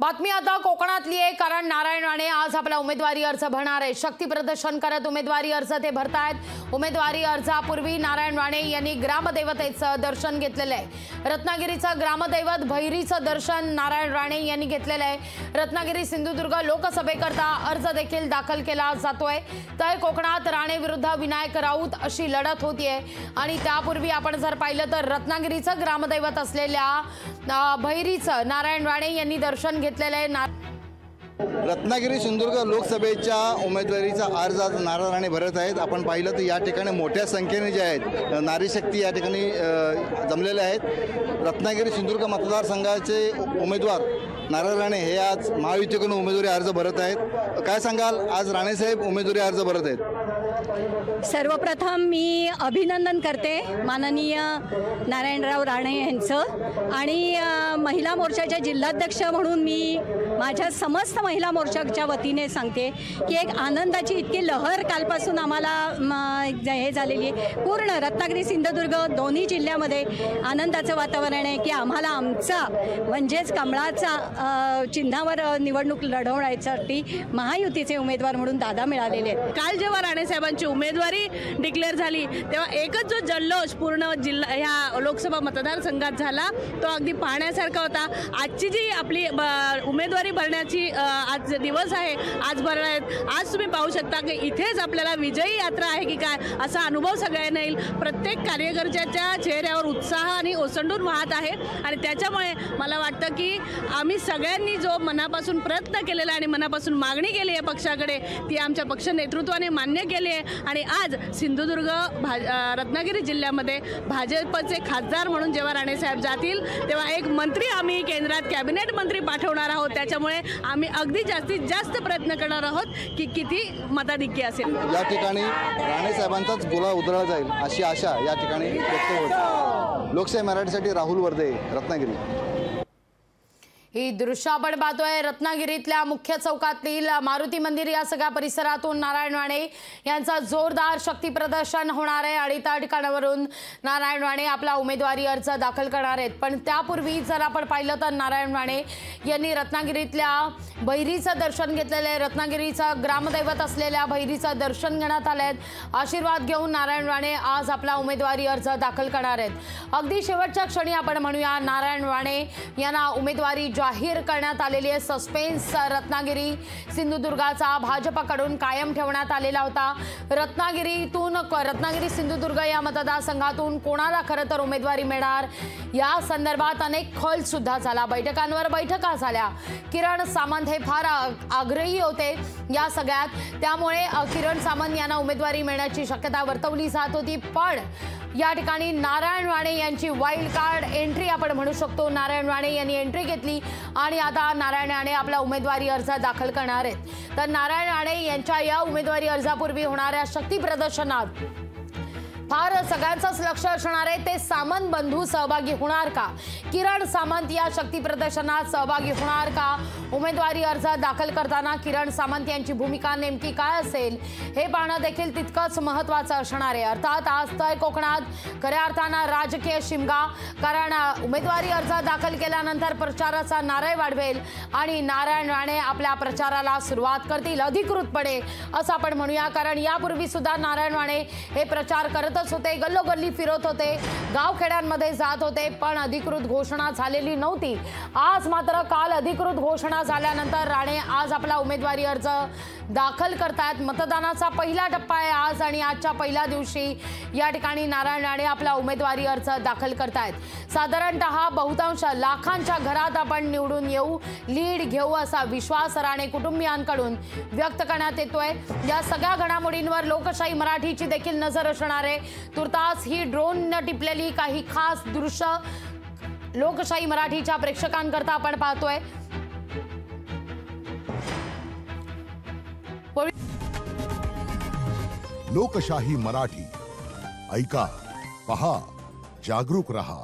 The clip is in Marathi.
बातमी आता कोकणातली आहे, कारण नारायण राणे आज आपला उमेदवारी अर्ज भरणार आहे। शक्ती प्रदर्शन करत उमेदवारी अर्ज ते भरतायत। उमेदवारी अर्जापूर्वी नारायण राणे यांनी ग्रामदेवतेचं दर्शन घेतलेलं आहे। रत्नागिरीचं ग्रामदैवत भैरीचं दर्शन नारायण राणे यांनी घेतलेलं आहे। रत्नागिरी सिंधुदुर्ग लोकसभेकरता अर्ज देखील दाखल केला जातोय। तर कोकणात राणे विरुद्ध विनायक राऊत अशी लढत होतीये आणि त्यापूर्वी आपण जर पाहिलं तर रत्नागिरीचं ग्रामदैवत असलेल्या भैरीचं नारायण राणे यांनी दर्शन घेतलेलं आहे। रत्नागिरी सिंधुदुर्ग लोकसभेच्या उमेदवारीचा अर्ज आज नारायण राणे भरत आहेत। आपण पाहिलं तर या ठिकाणी मोठ्या संख्येने जे आहेत नारी शक्ती या ठिकाणी जमलेले आहेत। रत्नागिरी सिंधुदुर्ग मतदारसंघाचे उमेदवार नारायण राणे हे आज महायुतीकडून उमेदवारी अर्ज भरत आहेत। काय सांगाल, आज राणे साहेब उमेदवारी अर्ज भरत आहेत? सर्वप्रथम मी अभिनंदन करते माननीय नारायणराव राणे यांचं आणि महिला मोर्चाच्या जिल्हाध्यक्ष म्हणून मी माझ्या समस्त महिला मोर्चाच्या वतीने सांगते की एक आनंदाची इतकी लहर कालपासून आम्हाला हे झालेली आहे। पूर्ण रत्नागिरी सिंधुदुर्ग दोन्ही जिल्ह्यामध्ये आनंदाचं वातावरण आहे की आम्हाला आमचा म्हणजेच कमळाचा चिन्हावर निवडणूक लढवण्यासाठी महायुतीचे उमेदवार म्हणून दादा मिळालेले आहेत। काल जेव्हा राणे साहेबांची उमेदवारी डिक्लेअर झाली तेव्हा एकच जो जल्लोष पूर्ण जिल्हा ह्या लोकसभा मतदारसंघात झाला तो अगदी पाहण्यासारखा होता। आजची जी आपली उमेदवारी भरण्याची आज दिवस आहे, आज भरणार आहेत। आज तुम्ही पाहू शकता की इथेच आपल्याला विजयी यात्रा आहे की काय असा अनुभव सगळ्यांना येईल। प्रत्येक कार्यकर्त्याच्या चेहऱ्यावर उत्साह आणि ओसंडून वाहत आहे आणि त्याच्यामुळे मला वाटतं की आम्ही सगळ्यांनी जो मनापासून प्रयत्न केलेला आणि मनापासून मागणी केली आहे पक्षाकडे ती आमच्या पक्ष नेतृत्वाने मान्य केली आहे आणि आज सिंधुदुर्ग रत्नागिरी जिल्ह्यामध्ये भाजपचे खासदार म्हणून जेव्हा राणे साहेब जातील तेव्हा एक मंत्री आम्ही केंद्रात कॅबिनेट मंत्री पाठवणार आहोत। त्याच्यामुळे आम्ही अगदी जास्तीत जास्त प्रयत्न करणार आहोत की किती मताधिक्य असेल। या ठिकाणी राणे साहेबांचाच गुलाल उधळला जाईल अशी आशा या ठिकाणी व्यक्त होते। लोकशाही मराठीसाठी राहुल वर्दे, रत्नागिरी। ही दृश्य आपण पाहतोय रत्नागिरीतल्या मुख्य चौकातील मारुती मंदिर या सगळ्या परिसरातून नारायण राणे यांचा जोरदार शक्ती प्रदर्शन होणार आहे आणि त्या ठिकाणावरून नारायण राणे आपला उमेदवारी अर्ज दाखल करणार आहेत। पण त्यापूर्वी जर आपण पाहिलं तर नारायण राणे यांनी रत्नागिरीतल्या भैरीचं दर्शन घेतलेलं आहे। रत्नागिरीचं ग्रामदैवत असलेल्या भैरीचं दर्शन घेण्यात आलं आहे। आशीर्वाद घेऊन नारायण राणे आज आपला उमेदवारी अर्ज दाखल करणार आहेत। अगदी शेवटच्या क्षणी आपण म्हणूया नारायण राणे यांना उमेदवारी जाहीर करण्यात आलेली आहे। सस्पेन्स रत्नागिरी सिंधुदुर्गाचा भाजपकडून कायम ठेवण्यात आलेला होता। रत्नागिरी सिंधुदुर्ग या मतदारसंघातून कोणाला खरं तर उमेदवारी मिळणार या संदर्भात अनेक खल सुद्धा झाला। बैठकांवर बैठका झाल्या। किरण सामंत हे फार आग्रही होते या सगळ्यात, त्यामुळे किरण सामंत यांना उमेदवारी मिळण्याची शक्यता वर्तवली जात होती। पण या ठिकाणी नारायण राणे यांची वाईल्ड कार्ड एंट्री आपण म्हणू शकतो। नारायण राणे यांनी एंट्री घेतली आणि आता नारायण राणे आपला उमेदवारी अर्ज दाखल करणार आहेत। तर नारायण राणे यांच्या या उमेदवारी अर्जापूर्वी होणाऱ्या शक्ती प्रदर्शनात फार सगळ्यांचंच लक्ष असणार आहे। ते सामंत बंधू सहभागी होणार का? किरण सामंत या शक्ती प्रदर्शनात सहभागी होणार का? उमेदवारी अर्ज दाखल करताना किरण सामंत यांची भूमिका नेमकी काय असेल हे पाहणं देखील तितकंच महत्त्वाचं असणार आहे। अर्थात आज तर कोकणात खऱ्या अर्थानं राजकीय शिमगा, कारण उमेदवारी अर्ज दाखल केल्यानंतर प्रचाराचा नारळ वाढवेल आणि नारायण राणे आपल्या प्रचाराला सुरुवात करतील अधिकृतपणे असं आपण म्हणूया। कारण यापूर्वी सुद्धा नारायण राणे हे प्रचार करतच होते, गल्लोगल्ली फिरत होते, गावखेड्यांमध्ये जात होते, पण अधिकृत घोषणा झालेली नव्हती। आज मात्र काल अधिकृत घोषणा झाल्यानंतर राणे आज आपला उमेदवारी अर्ज दाखल करतायत। मतदानाचा पहिला टप्पा आहे आज आणि आजच्या पहिल्या दिवशी या ठिकाणी नारायण राणे आपला उमेदवारी अर्ज दाखल करतायत। साधारणतः बहुतांश लाखांच्या घरात आपण निवडून येऊ, लीड घेऊ असा विश्वास राणे कुटुंबियांकडून व्यक्त करण्यात येतोय। या सगळ्या घडामोडींवर लोकशाही मराठीची देखील नजर असणार आहे। तुर्तास ही ड्रोन टिपलेली काही खास दृश्य लोकशाही मराठीच्या प्रेक्षकांकरता आपण पाहतोय। लोकशाही मराठी ऐका, पहा, जागरूक रहा।